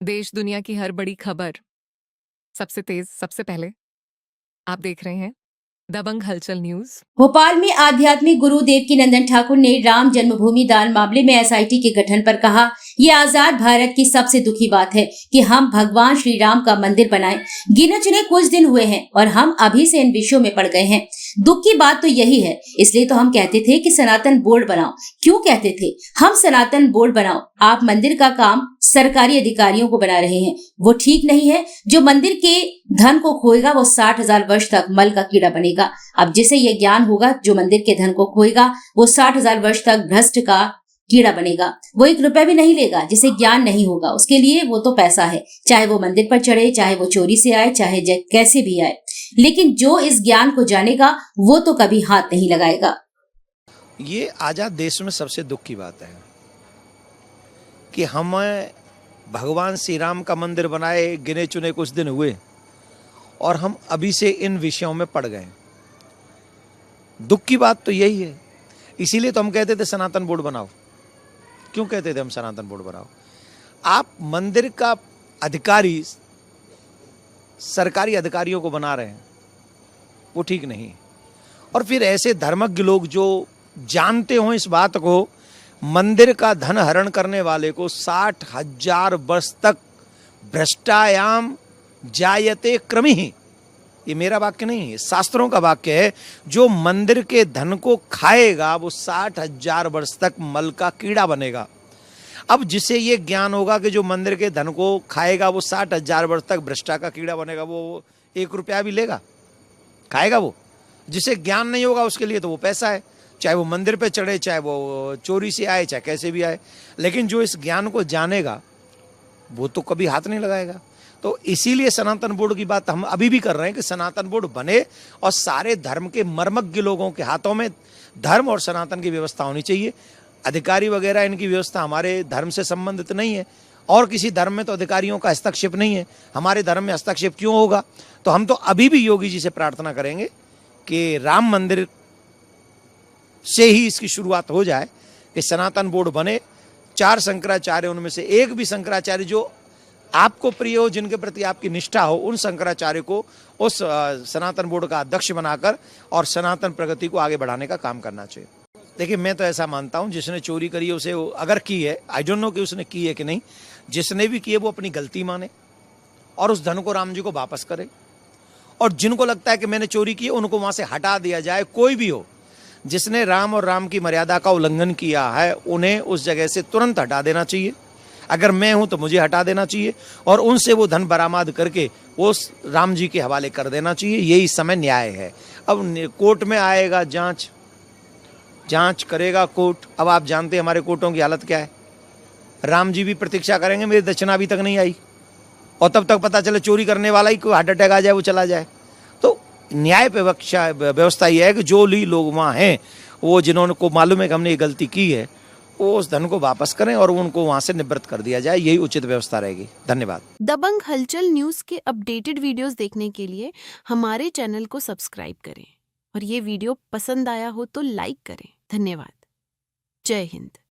देश दुनिया की हर बड़ी खबर सबसे तेज सबसे पहले आप देख रहे हैं दबंग हलचल न्यूज। भोपाल में आध्यात्मिक गुरु देवकी नंदन ठाकुर ने राम जन्मभूमि दान मामले में एसआईटी के गठन पर कहा, ये आजाद भारत की सबसे दुखी बात है कि हम भगवान श्री राम का मंदिर बनाएं। गिने चुने कुछ दिन हुए हैं और हम अभी से इन विषयों में पड़ गए हैं। दुख की बात तो यही है, इसलिए तो हम कहते थे कि सनातन बोर्ड बनाओ। क्यों कहते थे हम सनातन बोर्ड बनाओ? आप मंदिर का काम सरकारी अधिकारियों को बना रहे हैं, वो ठीक नहीं है। जो मंदिर के धन को खोएगा वो 60,000 वर्ष तक मल का कीड़ा बनेगा। अब जिसे ये ज्ञान होगा, जो मंदिर के धन को खोएगा वो 60,000 वर्ष तक भ्रष्ट का कीड़ा बनेगा। वो 1 रुपया भी नहीं लेगा। जिसे ज्ञान नहीं होगा उसके लिए वो तो पैसा है, चाहे वो मंदिर पर चढ़े, चाहे वो चोरी से आए, चाहे कैसे भी आए। लेकिन जो इस ज्ञान को जानेगा वो तो कभी हाथ नहीं लगाएगा। ये आजाद देश में सबसे दुख की बात है कि हम भगवान श्री राम का मंदिर बनाए, गिने चुने कुछ दिन हुए और हम अभी से इन विषयों में पड़ गए। दुख की बात तो यही है। इसीलिए तो हम कहते थे सनातन बोर्ड बनाओ। क्यों कहते थे हम सनातन बोर्ड बनाओ? आप मंदिर का अधिकारी सरकारी अधिकारियों को बना रहे हैं, वो ठीक नहीं। और फिर ऐसे धर्मज्ञ लोग जो जानते हो इस बात को, मंदिर का धन हरण करने वाले को 60,000 वर्ष तक भ्रष्टायाम जायते क्रमिहि, ये मेरा वाक्य नहीं है, शास्त्रों का वाक्य है। जो मंदिर के धन को खाएगा वो 60,000 वर्ष तक मल का कीड़ा बनेगा। अब जिसे ये ज्ञान होगा कि जो मंदिर के धन को खाएगा वो 60,000 वर्ष तक भ्रष्टा का कीड़ा बनेगा, वो 1 रुपया भी लेगा, खाएगा वो। जिसे ज्ञान नहीं होगा उसके लिए तो वो पैसा है, चाहे वो मंदिर पे चढ़े, चाहे वो चोरी से आए, चाहे कैसे भी आए। लेकिन जो इस ज्ञान को जानेगा वो तो कभी हाथ नहीं लगाएगा। तो इसीलिए सनातन बोर्ड की बात हम अभी भी कर रहे हैं कि सनातन बोर्ड बने और सारे धर्म के मर्मज्ञ लोगों के हाथों में धर्म और सनातन की व्यवस्था होनी चाहिए। अधिकारी वगैरह इनकी व्यवस्था हमारे धर्म से संबंधित नहीं है, और किसी धर्म में तो अधिकारियों का हस्तक्षेप नहीं है। हमारे धर्म में हस्तक्षेप क्यों होगा? तो हम तो अभी भी योगी जी से प्रार्थना करेंगे कि राम मंदिर से ही इसकी शुरुआत हो जाए, कि सनातन बोर्ड बने। 4 शंकराचार्य, उनमें से एक भी शंकराचार्य जो आपको प्रिय हो, जिनके प्रति आपकी निष्ठा हो, उन शंकराचार्य को उस सनातन बोर्ड का अध्यक्ष बनाकर और सनातन प्रगति को आगे बढ़ाने का काम करना चाहिए। देखिए, मैं तो ऐसा मानता हूं, जिसने चोरी करी है उसे, अगर की है, आई डोंट नो कि उसने की है कि नहीं, जिसने भी की है वो अपनी गलती माने और उस धन को राम जी को वापस करे। और जिनको लगता है कि मैंने चोरी की है उनको वहां से हटा दिया जाए। कोई भी हो जिसने राम और राम की मर्यादा का उल्लंघन किया है, उन्हें उस जगह से तुरंत हटा देना चाहिए। अगर मैं हूं तो मुझे हटा देना चाहिए और उनसे वो धन बरामद करके वो राम जी के हवाले कर देना चाहिए। यही इस समय न्याय है। अब कोर्ट में आएगा, जांच करेगा कोर्ट। अब आप जानते हैं हमारे कोर्टों की हालत क्या है। राम जी भी प्रतीक्षा करेंगे, मेरी दक्षिणा अभी तक नहीं आई, और तब तक पता चले चोरी करने वाला ही कोई हार्ट अटैक आ जाए, वो चला जाए। तो न्याय व्यवस्था यह है कि जो लोग वहाँ हैं, वो जिन्होंने को मालूम है कि हमने ये गलती की है, वो उस धन को वापस करें और उनको वहां से निवृत्त कर दिया जाए। यही उचित व्यवस्था रहेगी। धन्यवाद। दबंग हलचल न्यूज के अपडेटेड वीडियोस देखने के लिए हमारे चैनल को सब्सक्राइब करें और ये वीडियो पसंद आया हो तो लाइक करें। धन्यवाद। जय हिंद।